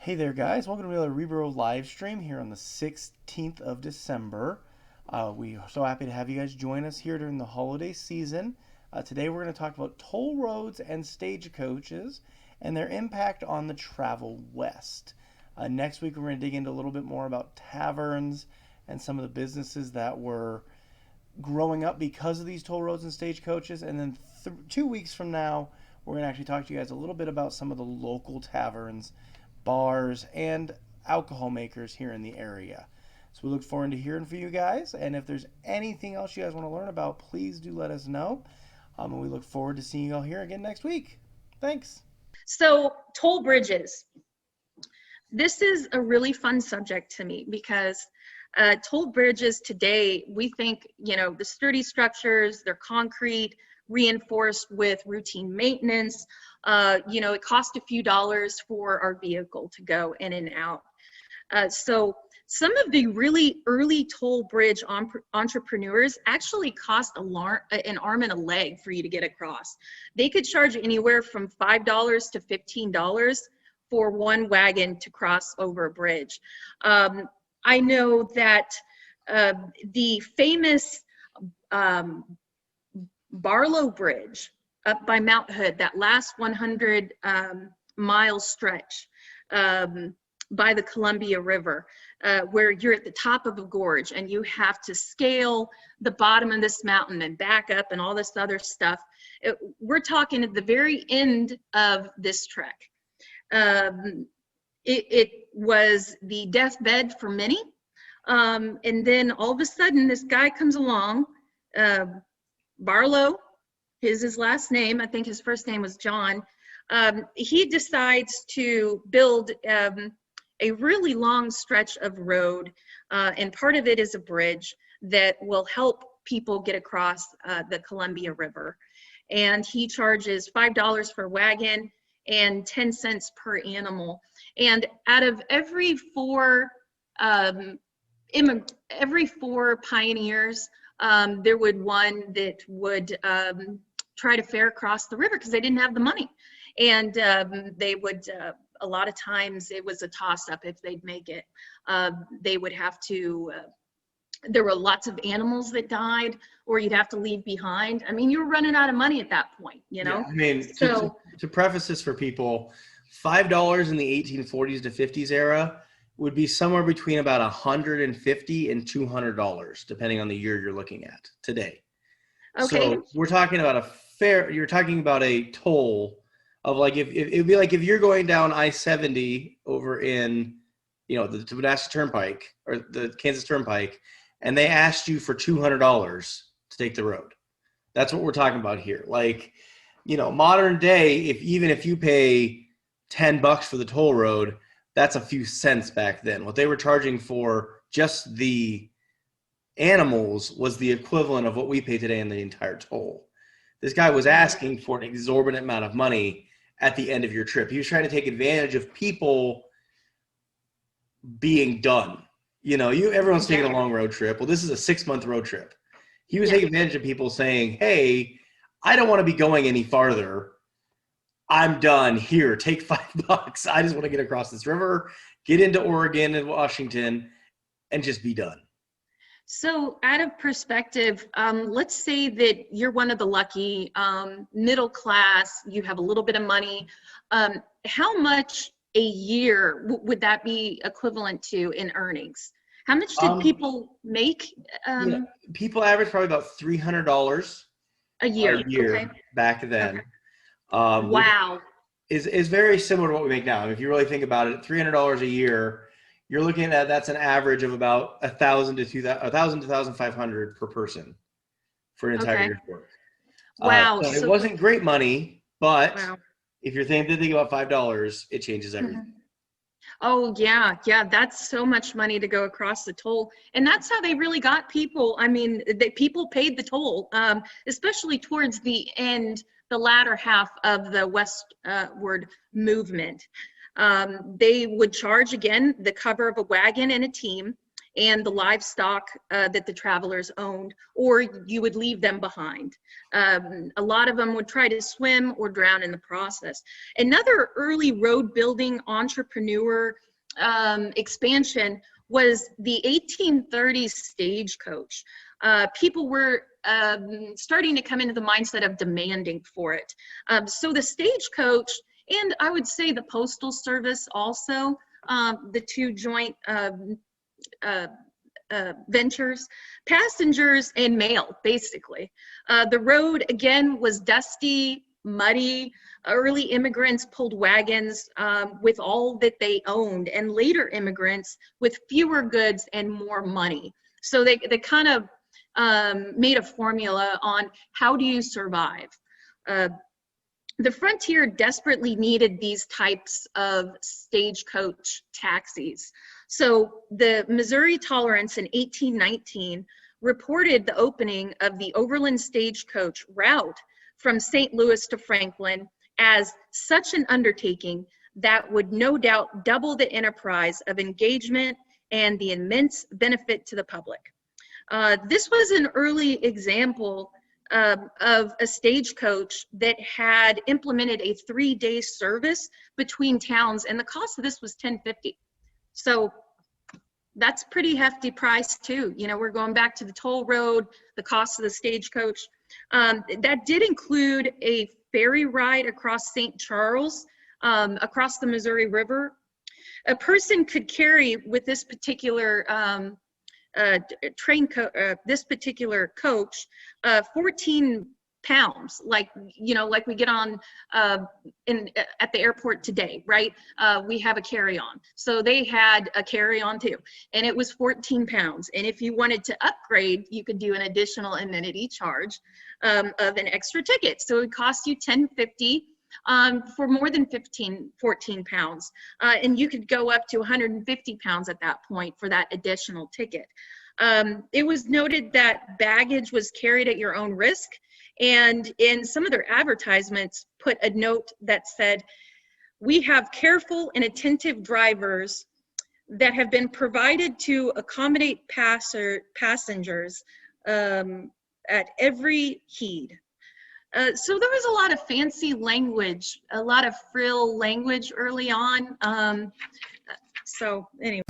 Hey there, guys. Welcome to another Robidoux Row live stream here on the 16th of December. We are so happy to have you guys join us here during the holiday season. Today we're going to talk about toll roads and stagecoaches and their impact on the travel west. Next week we're going to dig into a little bit more about taverns and some of the businesses that were growing up because of these toll roads and stagecoaches. And then 2 weeks from now, we're going to actually talk to you guys a little bit about some of the local taverns, bars, and alcohol makers here in the area. So we look forward to hearing from you guys. And if there's anything else you guys want to learn about, please do let us know. And we look forward to seeing you all here again next week. Thanks. So toll bridges. This is a really fun subject to me because toll bridges today, we think, the sturdy structures, they're concrete, reinforced with routine maintenance. It costs a few dollars for our vehicle to go in and out. So some of the really early toll bridge entrepreneurs actually cost an arm and a leg for you to get across. They could charge anywhere from $5 to $15 for one wagon to cross over a bridge. I know that the famous Barlow Bridge up by Mount Hood, that last 100-mile stretch by the Columbia River, where you're at the top of a gorge and you have to scale the bottom of this mountain and back up and all this other stuff. We're talking at the very end of this trek. It was the deathbed for many. And then all of a sudden, this guy comes along, Barlow, his last name, I think his first name was John. He decides to build a really long stretch of road, and part of it is a bridge that will help people get across the Columbia River. And he charges $5 per wagon and 10 cents per animal. And out of every four pioneers, there would one that would try to fare across the river because they didn't have the money. And they would, a lot of times it was a toss-up if they'd make it. They would have to, there were lots of animals that died or you'd have to leave behind. I mean, you were running out of money at that point, Yeah, I mean, to preface this for people, $5 in the 1840s to 50s era would be somewhere between about $150 and $200, depending on the year you're looking at today. Okay. So we're talking about you're talking about a toll of like, if it'd be like if you're going down I-70 over in, the Nebraska Turnpike or the Kansas Turnpike, and they asked you for $200 to take the road. That's what we're talking about here. Like, modern day, even if you pay $10 for the toll road, that's a few cents back then. What they were charging for just the animals was the equivalent of what we pay today in the entire toll. This guy was asking for an exorbitant amount of money at the end of your trip. He was trying to take advantage of people being done. Everyone's taking a long road trip. Well, this is a 6-month road trip. He was taking advantage of people saying, hey, I don't want to be going any farther. I'm done. Here, take $5. I just want to get across this river, get into Oregon and Washington, and just be done. So out of perspective, let's say that you're one of the lucky middle class, you have a little bit of money. How much a year would that be equivalent to in earnings? How much did people make? People average probably about $300 a year okay. Back then. Okay. Wow. Is very similar to what we make now. I mean, if you really think about it, $300 a year, you're looking at that's an average of about $1,000 to $1,500 per person for an entire year's work. Wow. So it wasn't great money, but if you're thinking about $5, it changes everything. Mm-hmm. Oh yeah, that's so much money to go across the toll, and that's how they really got people. I mean, people paid the toll, especially towards the end, the latter half of the westward movement. They would charge, again, the cover of a wagon and a team, and the livestock that the travelers owned, or you would leave them behind. A lot of them would try to swim or drown in the process. Another early road building entrepreneur expansion was the 1830s stagecoach. People were starting to come into the mindset of demanding for it. So the stagecoach, and I would say the Postal Service also, the two joint ventures, passengers and mail, basically. The road, again, was dusty, muddy. Early immigrants pulled wagons with all that they owned, and later immigrants with fewer goods and more money. So they kind of made a formula on how do you survive. The frontier desperately needed these types of stagecoach taxis. So the Missouri Tolerance in 1819 reported the opening of the overland stagecoach route from St. Louis to Franklin as such an undertaking that would no doubt double the enterprise of engagement and the immense benefit to the public. This was an early example of a stagecoach that had implemented a 3-day service between towns, and the cost of this was $10.50. So that's pretty hefty price too. You know, we're going back to the toll road, the cost of the stagecoach. That did include a ferry ride across St. Charles, across the Missouri River. A person could carry with this particular this particular coach 14 pounds, like, you know, like we get on at the airport today, right? We have a carry-on. So they had a carry-on too, and it was 14 pounds. And if you wanted to upgrade, you could do an additional amenity charge of an extra ticket. So it would cost you $10.50 for more than 14 pounds. And you could go up to 150 pounds at that point for that additional ticket. It was noted that baggage was carried at your own risk. And in some of their advertisements put a note that said, "We have careful and attentive drivers that have been provided to accommodate passengers at every heed." So there was a lot of fancy language, a lot of frill language early on. So anyway.